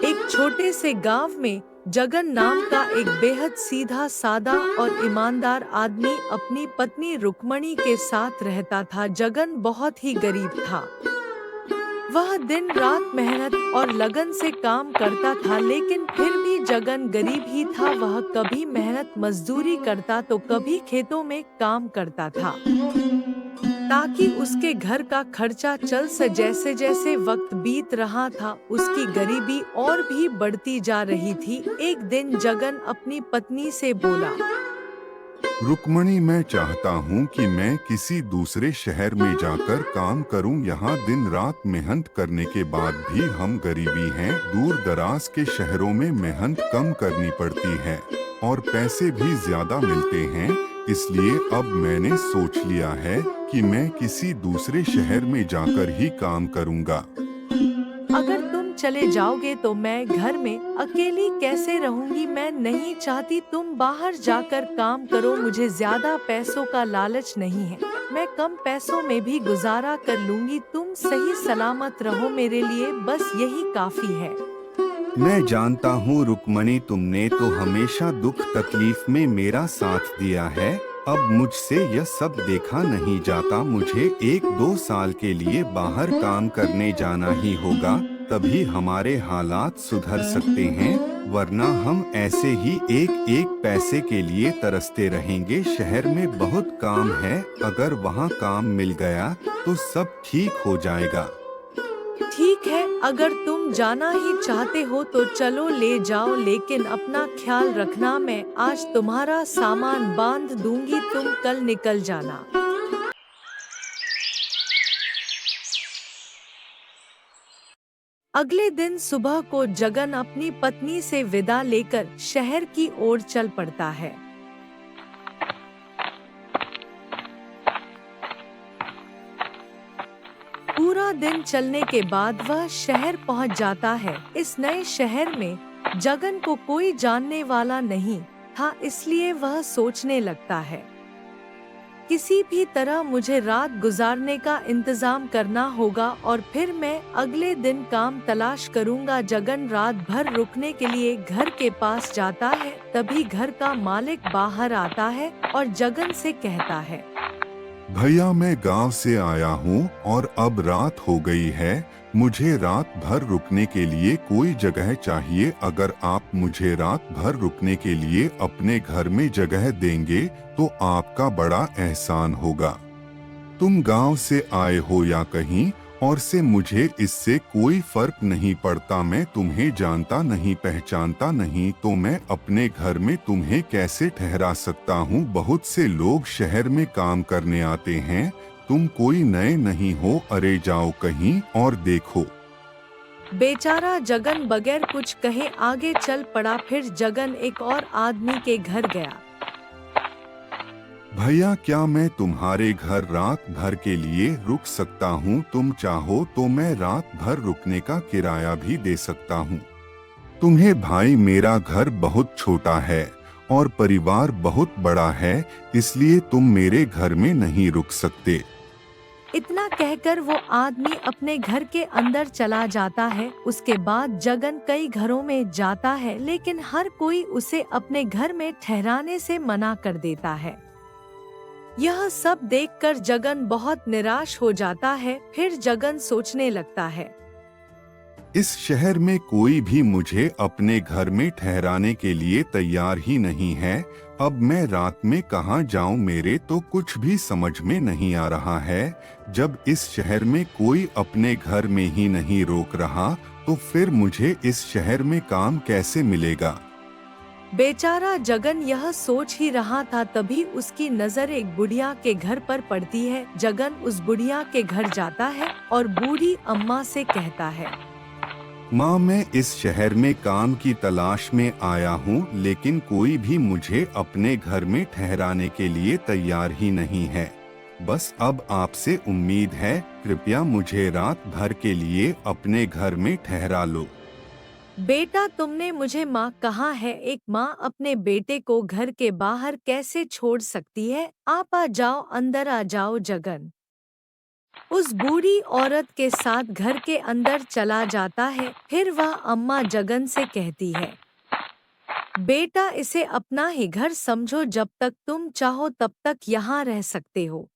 एक छोटे से गांव में जगन नाम का एक बेहद सीधा सादा और ईमानदार आदमी अपनी पत्नी रुक्मणी के साथ रहता था। जगन बहुत ही गरीब था। वह दिन रात मेहनत और लगन से काम करता था, लेकिन फिर भी जगन गरीब ही था। वह कभी मेहनत मजदूरी करता तो कभी खेतों में काम करता था, ताकि उसके घर का खर्चा चल सके। जैसे जैसे वक्त बीत रहा था, उसकी गरीबी और भी बढ़ती जा रही थी। एक दिन जगन अपनी पत्नी से बोला, रुक्मणी, मैं चाहता हूँ कि मैं किसी दूसरे शहर में जाकर काम करूँ। यहाँ दिन रात मेहनत करने के बाद भी हम गरीबी हैं। दूर दराज के शहरों में मेहनत कम करनी पड़ती है और पैसे भी ज्यादा मिलते हैं। इसलिए अब मैंने सोच लिया है कि मैं किसी दूसरे शहर में जाकर ही काम करूँगा। अगर तुम चले जाओगे तो मैं घर में अकेली कैसे रहूंगी। मैं नहीं चाहती तुम बाहर जाकर काम करो। मुझे ज्यादा पैसों का लालच नहीं है। मैं कम पैसों में भी गुजारा कर लूंगी। तुम सही सलामत रहो, मेरे लिए बस यही काफी है। मैं जानता हूँ रुक्मणी, तुमने तो हमेशा दुख तकलीफ में मेरा साथ दिया है। अब मुझसे यह सब देखा नहीं जाता। मुझे 1-2 साल के लिए बाहर काम करने जाना ही होगा, तभी हमारे हालात सुधर सकते हैं, वरना हम ऐसे ही एक एक पैसे के लिए तरसते रहेंगे। शहर में बहुत काम है, अगर वहाँ काम मिल गया तो सब ठीक हो जाएगा। ठीक है, अगर तुम जाना ही चाहते हो तो चलो, ले जाओ, लेकिन अपना ख्याल रखना। मैं आज तुम्हारा सामान बांध दूंगी, तुम कल निकल जाना। अगले दिन सुबह को जगन अपनी पत्नी से विदा लेकर शहर की ओर चल पड़ता है। पूरा दिन चलने के बाद वह शहर पहुंच जाता है। इस नए शहर में जगन को कोई जानने वाला नहीं था, इसलिए वह सोचने लगता है, किसी भी तरह मुझे रात गुजारने का इंतजाम करना होगा और फिर मैं अगले दिन काम तलाश करूंगा। जगन रात भर रुकने के लिए घर के पास जाता है। तभी घर का मालिक बाहर आता है और जगन से कहता है, भैया, मैं गांव से आया हूँ और अब रात हो गई है। मुझे रात भर रुकने के लिए कोई जगह चाहिए। अगर आप मुझे रात भर रुकने के लिए अपने घर में जगह देंगे तो आपका बड़ा एहसान होगा। तुम गांव से आए हो या कहीं और से, मुझे इससे कोई फर्क नहीं पड़ता। मैं तुम्हें जानता नहीं पहचानता नहीं, तो मैं अपने घर में तुम्हें कैसे ठहरा सकता हूँ। बहुत से लोग शहर में काम करने आते हैं, तुम कोई नए नहीं हो। अरे जाओ कहीं और देखो। बेचारा जगन बगैर कुछ कहे आगे चल पड़ा। फिर जगन एक और आदमी के घर गया। भैया, क्या मैं तुम्हारे घर रात भर के लिए रुक सकता हूँ? तुम चाहो तो मैं रात भर रुकने का किराया भी दे सकता हूँ। तुम्हें भाई, मेरा घर बहुत छोटा है और परिवार बहुत बड़ा है, इसलिए तुम मेरे घर में नहीं रुक सकते। इतना कहकर वो आदमी अपने घर के अंदर चला जाता है। उसके बाद जगन कई घरों में जाता है, लेकिन हर कोई उसे अपने घर में ठहराने से मना कर देता है। यह सब देखकर जगन बहुत निराश हो जाता है। फिर जगन सोचने लगता है, इस शहर में कोई भी मुझे अपने घर में ठहराने के लिए तैयार ही नहीं है। अब मैं रात में कहाँ जाऊँ? मेरे तो कुछ भी समझ में नहीं आ रहा है। जब इस शहर में कोई अपने घर में ही नहीं रोक रहा, तो फिर मुझे इस शहर में काम कैसे मिलेगा? बेचारा जगन यह सोच ही रहा था, तभी उसकी नजर एक बुढ़िया के घर पर पड़ती है। जगन उस बुढ़िया के घर जाता है और बूढ़ी अम्मा से कहता है, माँ, मैं इस शहर में काम की तलाश में आया हूँ, लेकिन कोई भी मुझे अपने घर में ठहराने के लिए तैयार ही नहीं है। बस अब आपसे उम्मीद है, कृपया मुझे रात भर के लिए अपने घर में ठहरा लो। बेटा, तुमने मुझे माँ कहा है। एक माँ अपने बेटे को घर के बाहर कैसे छोड़ सकती है? आप आ जाओ, अंदर आ जाओ। जगन उस बूढ़ी औरत के साथ घर के अंदर चला जाता है। फिर वह अम्मा जगन से कहती है, बेटा इसे अपना ही घर समझो, जब तक तुम चाहो तब तक यहाँ रह सकते हो।